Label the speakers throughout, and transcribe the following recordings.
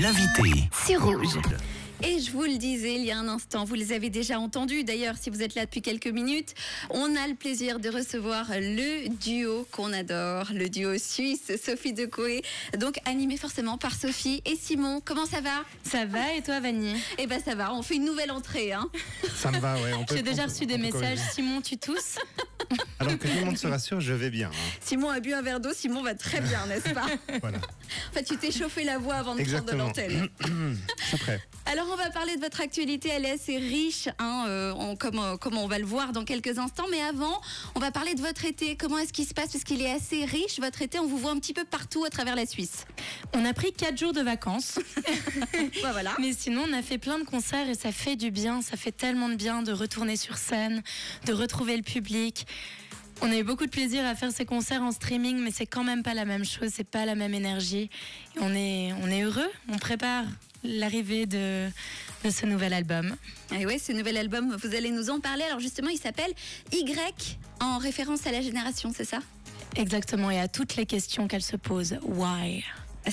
Speaker 1: L'invité
Speaker 2: sur Rouge. Et je vous le disais il y a un instant, vous les avez déjà entendus. D'ailleurs, si vous êtes là depuis quelques minutes, on a le plaisir de recevoir le duo qu'on adore, le duo suisse, Sophie Decoé, donc animé forcément par Sophie et Simon. Comment ça va?
Speaker 3: Ça va, et toi, Vanny?
Speaker 2: Eh ben ça va, on fait une nouvelle entrée. Hein.
Speaker 4: Ça me va, ouais.
Speaker 3: J'ai déjà reçu des messages. Simon, tu tousses?
Speaker 4: Alors que tout le monde se rassure, je vais bien. Hein.
Speaker 2: Simon a bu un verre d'eau, Simon va très bien, n'est-ce pas?
Speaker 4: Voilà.
Speaker 2: En fait, tu t'es chauffé la voix avant de prendre de l'antenne.
Speaker 4: Je suis prêt.
Speaker 2: Alors, on va parler de votre actualité. Elle est assez riche, hein, comme on va le voir dans quelques instants. Mais avant, on va parler de votre été. Comment est-ce qu'il se passe? Parce qu'il est assez riche, votre été. On vous voit un petit peu partout à travers la Suisse.
Speaker 3: On a pris 4 jours de vacances.
Speaker 2: Bah, voilà.
Speaker 3: Mais sinon, on a fait plein de concerts et ça fait du bien. Ça fait tellement de bien de retourner sur scène, de retrouver le public. On a eu beaucoup de plaisir à faire ces concerts en streaming, mais c'est quand même pas la même chose, c'est pas la même énergie. Et on est heureux, on prépare l'arrivée de ce nouvel album.
Speaker 2: Et ouais, ce nouvel album, vous allez nous en parler. Alors justement, il s'appelle Y, en référence à la génération, c'est ça?
Speaker 3: Exactement, et à toutes les questions qu'elle se pose. Why?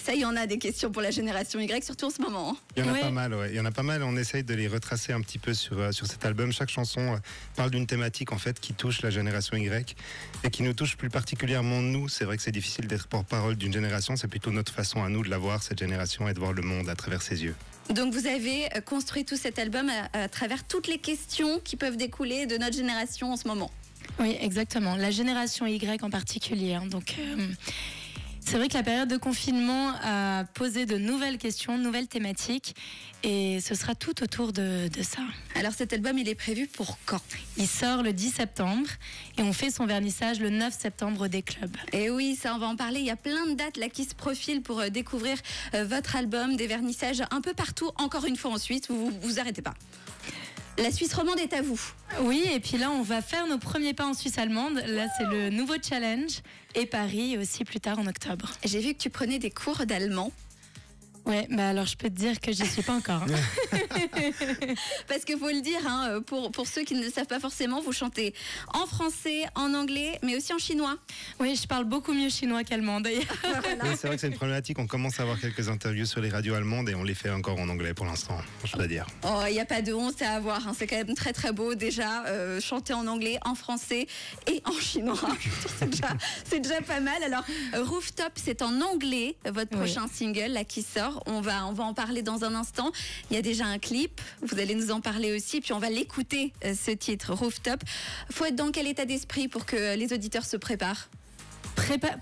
Speaker 2: Ça, il y en a des questions pour la génération Y, surtout en ce moment.
Speaker 4: Il y en a pas mal, ouais. Il y en a pas mal. On essaye de les retracer un petit peu sur cet album. Chaque chanson parle d'une thématique en fait qui touche la génération Y et qui nous touche plus particulièrement nous. C'est vrai que c'est difficile d'être porte-parole d'une génération. C'est plutôt notre façon à nous de la voir, cette génération, et de voir le monde à travers ses yeux.
Speaker 2: Donc vous avez construit tout cet album à travers toutes les questions qui peuvent découler de notre génération en ce moment.
Speaker 3: Oui, exactement. La génération Y en particulier. Hein. Donc... c'est vrai que la période de confinement a posé de nouvelles questions, de nouvelles thématiques, et ce sera tout autour de ça.
Speaker 2: Alors cet album, il est prévu pour quand?
Speaker 3: Il sort le 10 septembre et on fait son vernissage le 9 septembre au D-Club.
Speaker 2: Et oui, ça on va en parler, il y a plein de dates là qui se profilent pour découvrir votre album, des vernissages un peu partout, encore une fois en Suisse, vous arrêtez pas. La Suisse romande est à vous.
Speaker 3: Oui, et puis là, on va faire nos premiers pas en Suisse allemande. Là, c'est le nouveau challenge. Et Paris aussi plus tard en octobre.
Speaker 2: J'ai vu que tu prenais des cours d'allemand.
Speaker 3: Ouais, bah alors je peux te dire que j'y suis pas encore. Hein.
Speaker 2: Parce que faut le dire, hein, pour ceux qui ne le savent pas forcément, vous chantez en français, en anglais, mais aussi en chinois.
Speaker 3: Oui, je parle beaucoup mieux chinois qu'allemand d'ailleurs.
Speaker 2: Voilà.
Speaker 4: Oui, c'est vrai que c'est une problématique. On commence à avoir quelques interviews sur les radios allemandes et on les fait encore en anglais pour l'instant, je dois dire.
Speaker 2: Oh, il n'y a pas de honte à avoir. Hein. C'est quand même très très beau déjà. Chanter en anglais, en français et en chinois. c'est déjà pas mal. Alors, Rooftop, c'est en anglais, votre prochain single là, qui sort. On va en parler dans un instant. Il y a déjà un clip, vous allez nous en parler aussi, puis on va l'écouter, ce titre, Rooftop. Faut être dans quel état d'esprit pour que les auditeurs se préparent?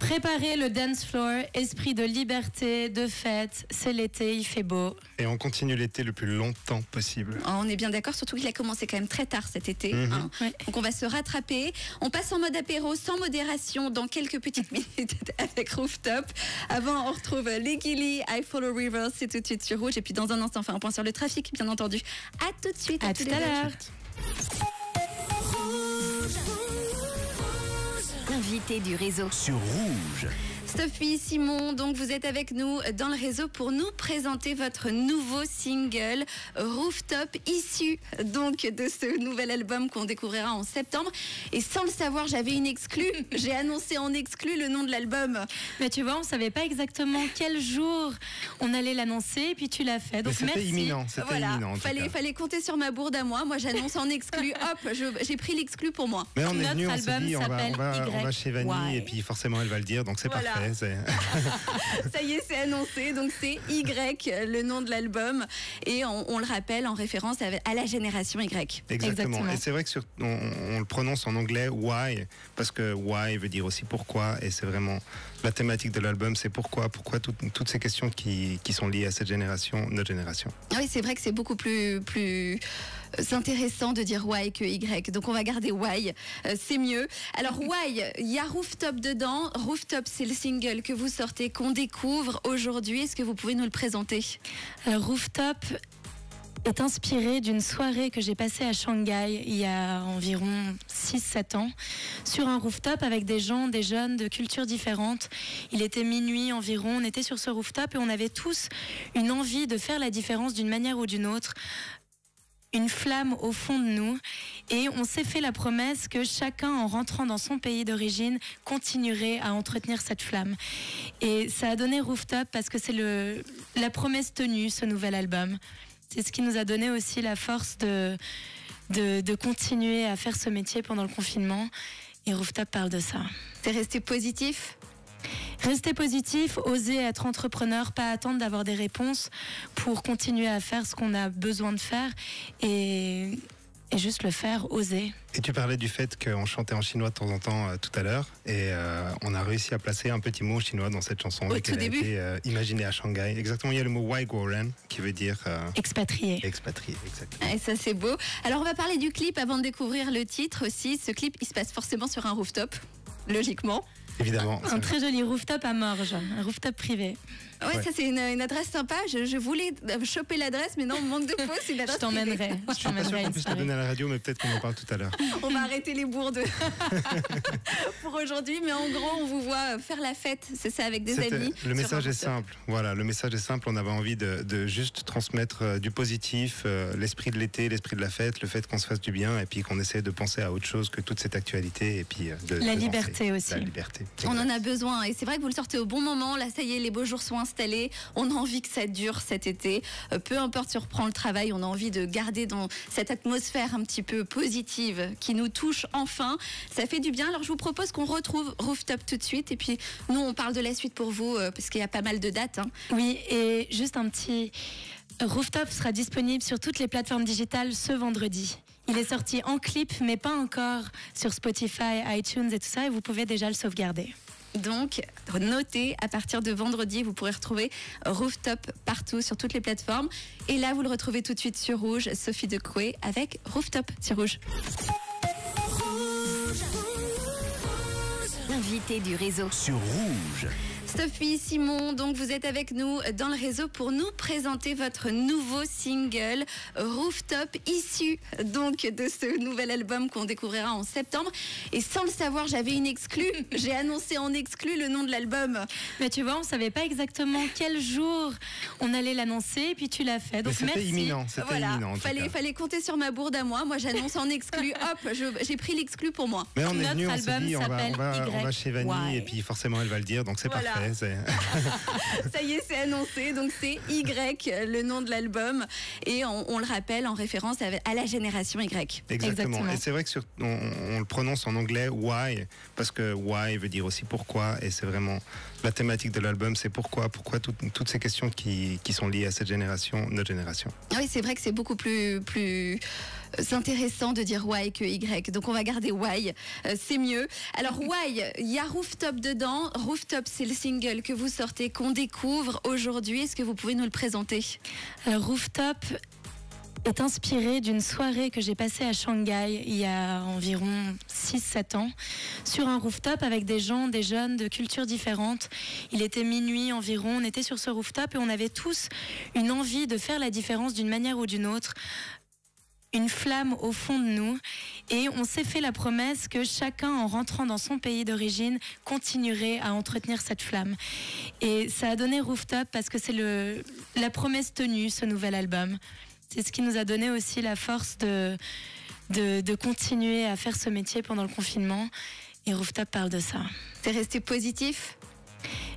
Speaker 3: Préparer le dance floor, esprit de liberté, de fête, c'est l'été, il fait beau.
Speaker 4: Et on continue l'été le plus longtemps possible.
Speaker 2: Oh, on est bien d'accord, surtout qu'il a commencé quand même très tard cet été. Hein.
Speaker 3: Ouais.
Speaker 2: Donc on va se rattraper. On passe en mode apéro sans modération dans quelques petites minutes avec Rooftop. Avant, on retrouve les Gilly, I Follow Rivers, c'est tout de suite sur Rouge. Et puis dans un instant, on fait un point sur le trafic, bien entendu. À tout de suite.
Speaker 3: À tout à l'heure.
Speaker 2: Invité du réseau
Speaker 1: sur Rouge.
Speaker 2: Sophie, Simon, donc vous êtes avec nous dans le réseau pour nous présenter votre nouveau single Rooftop, issu donc de ce nouvel album qu'on découvrira en septembre. Et sans le savoir, j'avais une exclue. J'ai annoncé en exclu le nom de l'album.
Speaker 3: Mais tu vois, on savait pas exactement quel jour on allait l'annoncer, et puis tu l'as fait. Donc
Speaker 4: c'était
Speaker 3: merci.
Speaker 4: imminent, c'était
Speaker 2: Voilà,
Speaker 4: imminent.
Speaker 2: fallait compter sur ma bourde à moi. Moi, j'annonce en exclu. Hop, j'ai pris l'exclu pour moi.
Speaker 4: Mais on est
Speaker 3: Notre
Speaker 4: venu, on s'est
Speaker 3: album
Speaker 4: dit, on
Speaker 3: s'appelle
Speaker 4: va chez Vanny,
Speaker 3: Y.
Speaker 4: et puis forcément elle va le dire, donc c'est
Speaker 2: Voilà.
Speaker 4: parfait.
Speaker 2: Ça y est, c'est annoncé. Donc c'est Y, le nom de l'album. Et on le rappelle en référence à la génération Y.
Speaker 4: Exactement. Et c'est vrai que on le prononce en anglais Why, parce que Why veut dire aussi pourquoi, et c'est vraiment la thématique de l'album, c'est pourquoi toutes ces questions qui sont liées à cette génération, notre génération.
Speaker 2: Oui, c'est vrai que c'est beaucoup plus intéressant de dire Y que Y. Donc on va garder Y, c'est mieux. Alors Y, il y a Rooftop dedans. Rooftop, c'est le single que vous sortez, qu'on découvre aujourd'hui. Est-ce que vous pouvez nous le présenter?
Speaker 3: Alors, Rooftop est inspiré d'une soirée que j'ai passée à Shanghai il y a environ 6-7 ans, sur un rooftop avec des gens, des jeunes de cultures différentes. Il était minuit environ, on était sur ce rooftop et on avait tous une envie de faire la différence d'une manière ou d'une autre. une flamme au fond de nous et on s'est fait la promesse que chacun, en rentrant dans son pays d'origine, continuerait à entretenir cette flamme. Et ça a donné Rooftop parce que c'est la promesse tenue, ce nouvel album. C'est ce qui nous a donné aussi la force de continuer à faire ce métier pendant le confinement. Et Rooftop parle de ça.
Speaker 2: C'est resté positif ?
Speaker 3: Rester positif, oser être entrepreneur, pas attendre d'avoir des réponses pour continuer à faire ce qu'on a besoin de faire et juste le faire, oser.
Speaker 4: Et tu parlais du fait qu'on chantait en chinois de temps en temps tout à l'heure et on a réussi à placer un petit mot chinois dans cette chanson.
Speaker 2: Au tout début.
Speaker 4: Elle a été imaginée à Shanghai. Exactement, il y a le mot Waiguoren qui veut dire...
Speaker 3: expatrié.
Speaker 4: Expatrié, exactement.
Speaker 2: Et ça c'est beau. Alors on va parler du clip avant de découvrir le titre aussi. Ce clip, il se passe forcément sur un rooftop, logiquement.
Speaker 4: Évidemment.
Speaker 3: Un très joli rooftop à Morges, un rooftop privé.
Speaker 2: Ouais, ça c'est une adresse sympa. Je voulais choper l'adresse, mais non, manque de peau, c'est une adresse.
Speaker 3: Je t'emmènerai.
Speaker 4: Je suis pas sûr qu'on puisse la donner à la radio, mais peut-être qu'on en parle tout à l'heure.
Speaker 2: On va arrêter les bourdes pour aujourd'hui, mais en gros, on vous voit faire la fête, c'est ça, avec des amis.
Speaker 4: Le message est simple. Voilà, le message est simple. On avait envie de juste transmettre du positif, l'esprit de l'été, l'esprit de la fête, le fait qu'on se fasse du bien, et puis qu'on essaie de penser à autre chose que toute cette actualité, et puis
Speaker 3: la liberté aussi.
Speaker 4: La liberté.
Speaker 2: On en a besoin, et c'est vrai que vous le sortez au bon moment. Là, ça y est, les beaux jours sont installés. On a envie que ça dure cet été. Peu importe si on reprend le travail, on a envie de garder dans cette atmosphère un petit peu positive qui nous touche enfin. Ça fait du bien. Alors, je vous propose qu'on retrouve Rooftop tout de suite. Et puis, nous, on parle de la suite pour vous, parce qu'il y a pas mal de dates. Hein.
Speaker 3: Oui, et juste un petit... Rooftop sera disponible sur toutes les plateformes digitales ce vendredi. Il est sorti en clip, mais pas encore sur Spotify, iTunes et tout ça. Et vous pouvez déjà le sauvegarder.
Speaker 2: Donc, notez, à partir de vendredi, vous pourrez retrouver Rooftop partout, sur toutes les plateformes. Et là, vous le retrouvez tout de suite sur Rouge, Sophie Decoué avec Rooftop sur Rouge.
Speaker 1: Invité du réseau.
Speaker 5: Sur Rouge.
Speaker 2: Sophie, Simon, donc vous êtes avec nous dans le réseau pour nous présenter votre nouveau single Rooftop, issu donc de ce nouvel album qu'on découvrira en septembre. Et sans le savoir, j'avais une exclue. J'ai annoncé en exclu le nom de l'album.
Speaker 3: Mais tu vois, on savait pas exactement quel jour on allait l'annoncer, et puis tu l'as fait. Donc
Speaker 4: c'était
Speaker 3: merci.
Speaker 4: Imminent, c'était
Speaker 2: voilà,
Speaker 4: imminent.
Speaker 2: Fallait compter sur ma bourde à moi. Moi, j'annonce en exclu. Hop, j'ai pris l'exclu pour moi.
Speaker 4: Mais on est
Speaker 3: Notre
Speaker 4: venu, on s'est
Speaker 3: album
Speaker 4: dit, on va chez Vanille,
Speaker 3: Y.
Speaker 4: et puis forcément elle va le dire, donc c'est
Speaker 2: Voilà.
Speaker 4: parfait.
Speaker 2: Ça y est, c'est annoncé. Donc c'est Y, le nom de l'album. Et on le rappelle en référence à la génération Y.
Speaker 4: Exactement. Et c'est vrai que on le prononce en anglais Why, parce que Why veut dire aussi pourquoi, et c'est vraiment la thématique de l'album, c'est pourquoi toutes ces questions qui sont liées à cette génération, notre génération.
Speaker 2: Oui, c'est vrai que c'est beaucoup plus intéressant de dire Y que Y. Donc on va garder Y, c'est mieux. Alors Y, il y a Rooftop dedans. Rooftop, c'est le single que vous sortez, qu'on découvre aujourd'hui. Est-ce que vous pouvez nous le présenter ?
Speaker 3: Alors, Rooftop est inspiré d'une soirée que j'ai passée à Shanghai il y a environ 6-7 ans, sur un rooftop avec des gens, des jeunes de cultures différentes. Il était minuit environ, on était sur ce rooftop et on avait tous une envie de faire la différence d'une manière ou d'une autre. Une flamme au fond de nous et on s'est fait la promesse que chacun, en rentrant dans son pays d'origine, continuerait à entretenir cette flamme. Et ça a donné Rooftop parce que c'est la promesse tenue, ce nouvel album. C'est ce qui nous a donné aussi la force de continuer à faire ce métier pendant le confinement. Et Rooftop parle de ça.
Speaker 2: C'est resté positif ?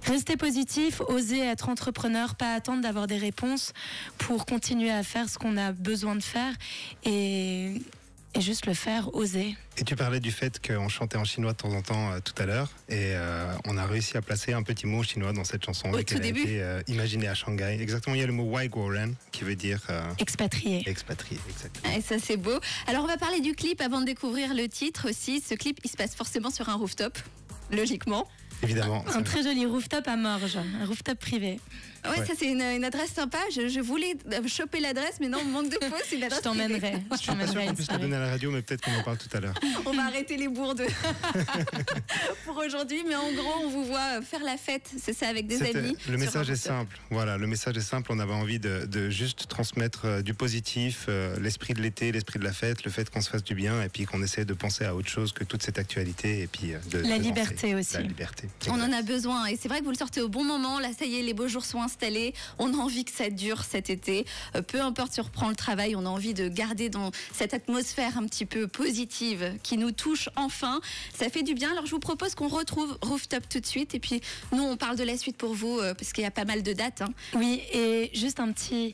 Speaker 3: Rester positif, oser être entrepreneur, pas attendre d'avoir des réponses pour continuer à faire ce qu'on a besoin de faire et juste le faire, oser.
Speaker 4: Et tu parlais du fait qu'on chantait en chinois de temps en temps tout à l'heure et on a réussi à placer un petit mot chinois dans cette chanson.
Speaker 2: Au tout début.
Speaker 4: Elle a été imaginée à Shanghai. Exactement, il y a le mot Waiguoren qui veut dire...
Speaker 3: expatrié.
Speaker 4: Expatrié, exactement.
Speaker 2: Et ça c'est beau. Alors on va parler du clip avant de découvrir le titre aussi. Ce clip, il se passe forcément sur un rooftop, logiquement.
Speaker 4: Évidemment.
Speaker 3: Un très joli rooftop à Morges, un rooftop privé.
Speaker 2: Ouais, ça c'est une adresse sympa. Je voulais choper l'adresse, mais non, manque de peau, c'est une adresse.
Speaker 3: Je t'emmènerai.
Speaker 4: Je suis pas sûr qu'on puisse la donner à la radio, mais peut-être qu'on en parle tout à l'heure.
Speaker 2: On va arrêter les bourdes pour aujourd'hui, mais en gros, on vous voit faire la fête, c'est ça, avec des amis.
Speaker 4: Le message est simple. Voilà, le message est simple. On avait envie de juste transmettre du positif, l'esprit de l'été, l'esprit de la fête, le fait qu'on se fasse du bien, et puis qu'on essaie de penser à autre chose que toute cette actualité, et puis
Speaker 3: la liberté aussi.
Speaker 4: La liberté.
Speaker 2: On en a besoin, et c'est vrai que vous le sortez au bon moment. Là, ça y est, les beaux jours sont installés. installé. On a envie que ça dure cet été. Peu importe si on reprend le travail, on a envie de garder dans cette atmosphère un petit peu positive qui nous touche enfin. Ça fait du bien. Alors je vous propose qu'on retrouve Rooftop tout de suite et puis nous on parle de la suite pour vous parce qu'il y a pas mal de dates.
Speaker 3: Oui, et juste un petit...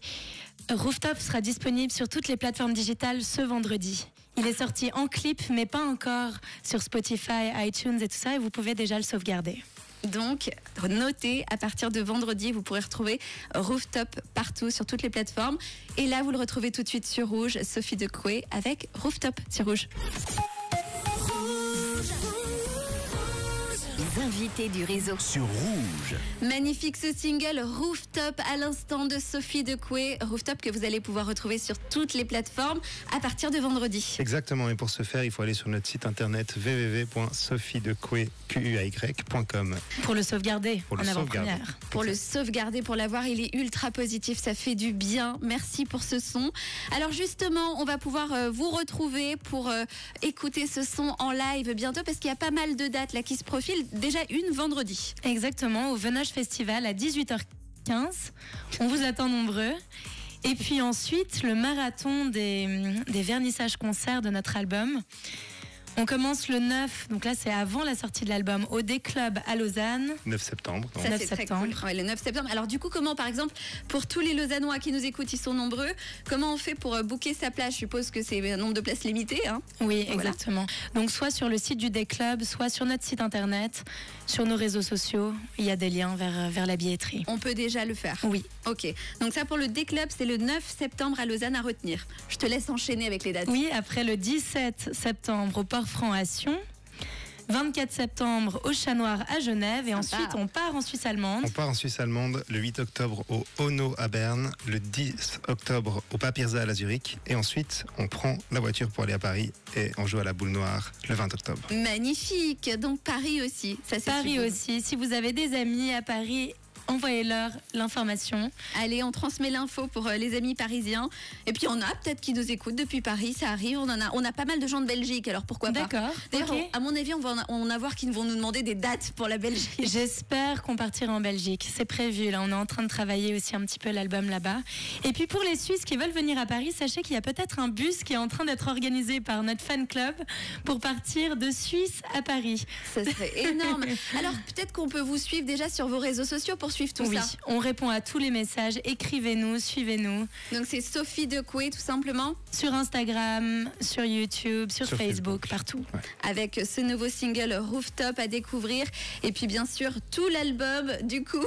Speaker 3: Rooftop sera disponible sur toutes les plateformes digitales ce vendredi. Il est sorti en clip, mais pas encore sur Spotify, iTunes et tout ça, et vous pouvez déjà le sauvegarder.
Speaker 2: Donc, notez, à partir de vendredi, vous pourrez retrouver Rooftop partout, sur toutes les plateformes. Et là, vous le retrouvez tout de suite sur Rouge, Sophie Decoué avec Rooftop sur Rouge.
Speaker 1: Les invités du réseau
Speaker 5: sur Rouge.
Speaker 2: Magnifique ce single Rooftop à l'instant de Sophie Decoué. Rooftop que vous allez pouvoir retrouver sur toutes les plateformes à partir de vendredi.
Speaker 4: Exactement, et pour ce faire, il faut aller sur notre site internet www.sophiedecoué.com.
Speaker 3: Pour le sauvegarder en avant-première.
Speaker 2: Pour le sauvegarder, pour l'avoir, il est ultra positif, ça fait du bien. Merci pour ce son. Alors justement, on va pouvoir vous retrouver pour écouter ce son en live bientôt parce qu'il y a pas mal de dates là qui se profilent. Déjà une vendredi.
Speaker 3: Exactement, au Venage Festival à 18h15. On vous attend nombreux. Et puis ensuite, le marathon des vernissages concerts de notre album. On commence le 9, donc là c'est avant la sortie de l'album, au D-Club à Lausanne.
Speaker 4: 9 septembre.
Speaker 2: Ça,
Speaker 3: 9
Speaker 2: c'est
Speaker 3: septembre.
Speaker 2: très cool. Ouais, le 9 septembre. Alors du coup, comment par exemple, pour tous les Lausannois qui nous écoutent, ils sont nombreux, comment on fait pour booker sa place? Je suppose que c'est un nombre de places limité.
Speaker 3: Oui,
Speaker 2: voilà.
Speaker 3: exactement. Donc soit sur le site du D-Club, soit sur notre site internet, sur nos réseaux sociaux, il y a des liens vers la billetterie.
Speaker 2: On peut déjà le faire.
Speaker 3: Oui.
Speaker 2: Ok. Donc ça pour le D-Club, c'est le 9 septembre à Lausanne à retenir. Je te laisse enchaîner avec les dates.
Speaker 3: Oui, après le 17 septembre au Port-Franc à Sion, 24 septembre au Chat Noir à Genève et ensuite on part en Suisse allemande.
Speaker 4: On part en Suisse allemande le 8 octobre au Ono à Berne, le 10 octobre au Papirza à Zurich et ensuite on prend la voiture pour aller à Paris et on joue à la Boule Noire le 20 octobre.
Speaker 2: Magnifique. Donc Paris aussi. Ça, c'est
Speaker 3: Paris
Speaker 2: super.
Speaker 3: aussi. Si vous avez des amis à Paris, envoyez-leur l'information.
Speaker 2: Allez, on transmet l'info pour les amis parisiens. Et puis on a peut-être qui nous écoutent depuis Paris, ça arrive. On a pas mal de gens de Belgique, alors pourquoi pas.
Speaker 3: D'accord.
Speaker 2: D'ailleurs,
Speaker 3: Ok.
Speaker 2: à mon avis, on va en avoir qui vont nous demander des dates pour la Belgique.
Speaker 3: J'espère qu'on partira en Belgique. C'est prévu. Là, on est en train de travailler aussi un petit peu l'album là-bas. Et puis pour les Suisses qui veulent venir à Paris, sachez qu'il y a peut-être un bus qui est en train d'être organisé par notre fan club pour partir de Suisse à Paris.
Speaker 2: Ça serait énorme. Alors peut-être qu'on peut vous suivre déjà sur vos réseaux sociaux pour suivre tout
Speaker 3: Oui,
Speaker 2: ça.
Speaker 3: on répond à tous les messages. Écrivez-nous, suivez-nous
Speaker 2: Donc c'est Sophie Decoué tout simplement,
Speaker 3: sur Instagram, sur YouTube, sur Facebook, partout.
Speaker 2: avec ce nouveau single Rooftop à découvrir. Et puis bien sûr tout l'album du coup.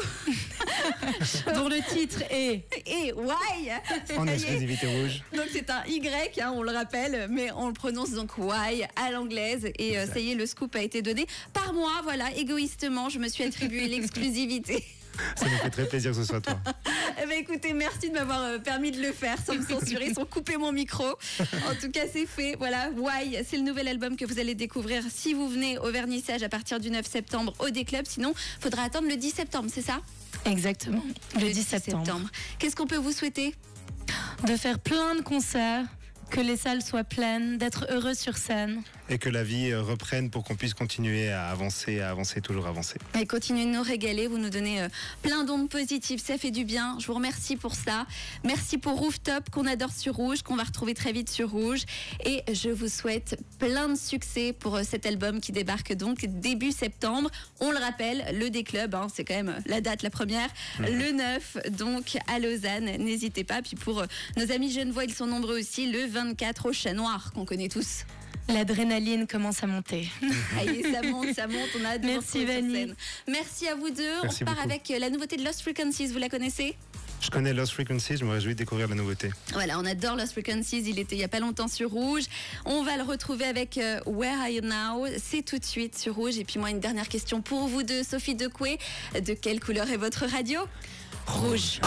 Speaker 3: Dont le titre est...
Speaker 2: Et Why.
Speaker 4: En
Speaker 2: Ça y est.
Speaker 4: exclusivité rouge.
Speaker 2: Donc c'est un Y, on le rappelle, mais on le prononce donc Why à l'anglaise. Et ça y est, le scoop a été donné par moi. Voilà, égoïstement, je me suis attribué l'exclusivité.
Speaker 4: Ça nous fait très plaisir que ce soit toi.
Speaker 2: Eh ben, écoutez, merci de m'avoir permis de le faire sans me censurer, sans couper mon micro. En tout cas, c'est fait. Voilà, Why, c'est le nouvel album que vous allez découvrir si vous venez au vernissage à partir du 9 septembre au D-Club. Sinon, faudra attendre le 10 septembre, c'est ça?
Speaker 3: Exactement, le 10 septembre.
Speaker 2: Qu'est-ce qu'on peut vous souhaiter?
Speaker 3: De faire plein de concerts, que les salles soient pleines, d'être heureux sur scène.
Speaker 4: Et que la vie reprenne pour qu'on puisse continuer à avancer, toujours avancer.
Speaker 2: Et continuez de nous régaler, vous nous donnez plein d'ondes positives, ça fait du bien. Je vous remercie pour ça. Merci pour Rooftop qu'on adore sur Rouge, qu'on va retrouver très vite sur Rouge. Et je vous souhaite plein de succès pour cet album qui débarque donc début septembre. On le rappelle, le D-Club, c'est quand même la date, la première. Le 9, donc à Lausanne, n'hésitez pas. Puis pour nos amis genevois, ils sont nombreux aussi, le 24 au Chat Noir, qu'on connaît tous.
Speaker 3: L'adrénaline commence à monter.
Speaker 2: Allez, ça monte, on a hâte de vous
Speaker 3: Merci,
Speaker 2: retrouver sur
Speaker 3: Vanny.
Speaker 2: scène. Merci à vous deux.
Speaker 4: Merci
Speaker 2: On part
Speaker 4: beaucoup.
Speaker 2: avec la nouveauté de Lost Frequencies, vous la connaissez?
Speaker 4: Je connais Lost Frequencies, je me réjouis de découvrir la nouveauté.
Speaker 2: Voilà, on adore Lost Frequencies, il était il y a pas longtemps sur Rouge. On va le retrouver avec Where Are You Now, c'est tout de suite sur Rouge. Et puis moi, une dernière question pour vous deux, Sophie Decoué. De quelle couleur est votre radio? Rouge.